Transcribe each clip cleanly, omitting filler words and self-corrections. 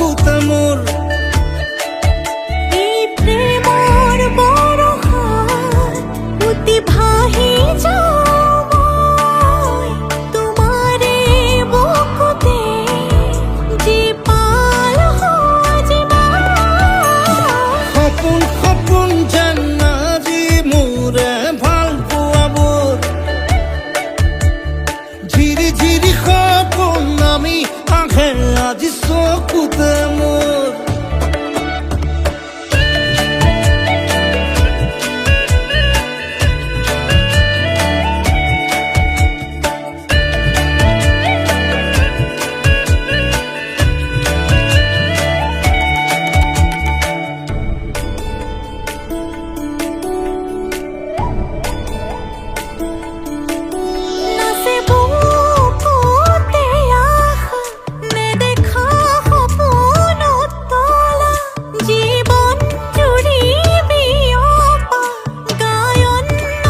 চকুতে মোৰ এই প্ৰেমৰ বৰষাত উটি ভাহি যাওঁ মই তোমাৰে বুকুতে জীপাল সজীৱা সপোন সপোন যেন আজি মোৰে ভাল পোৱাবোৰ ঝিৰি ঝিৰি সপোন আমি আহে আজি চকুতে মোৰ নাচে বুকুতে আশা নেদেখা সপোনত তলা জীৱন জুৰি বিয়পা গায়ন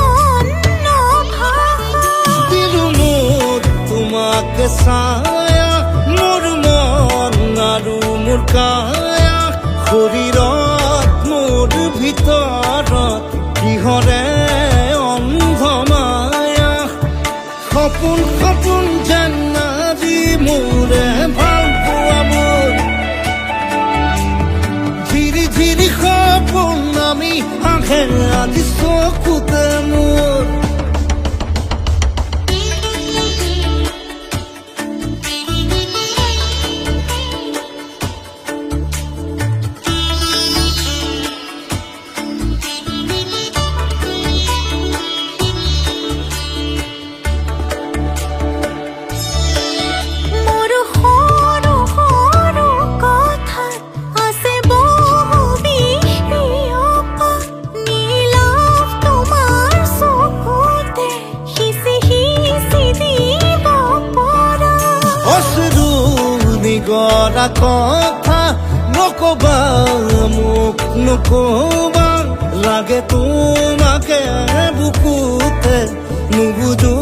অন্য ভাষা দিলো মোৰ তোমাকে ছায়া মোৰ মন আৰু মোৰ কায়া শৰীৰত মোৰ ভিতৰত কিহৰে অন্ধ মায়া সপোন সপোন যেন আজি মোৰে ভাল পোৱাবোৰ ঝিৰি ঝিৰি সপোন আমি আহে আজি চকুতে মোৰ মোৰ সৰু সৰু কথাত আছে বহু বিয়পা নীলাভ তোমাৰ চকুতে সিঁচি সিঁচি দিব পৰা অশ্ৰু নিগৰা কথা নকবা মোক নকবা লাগে তোমাকে বুকুতে নুবুজো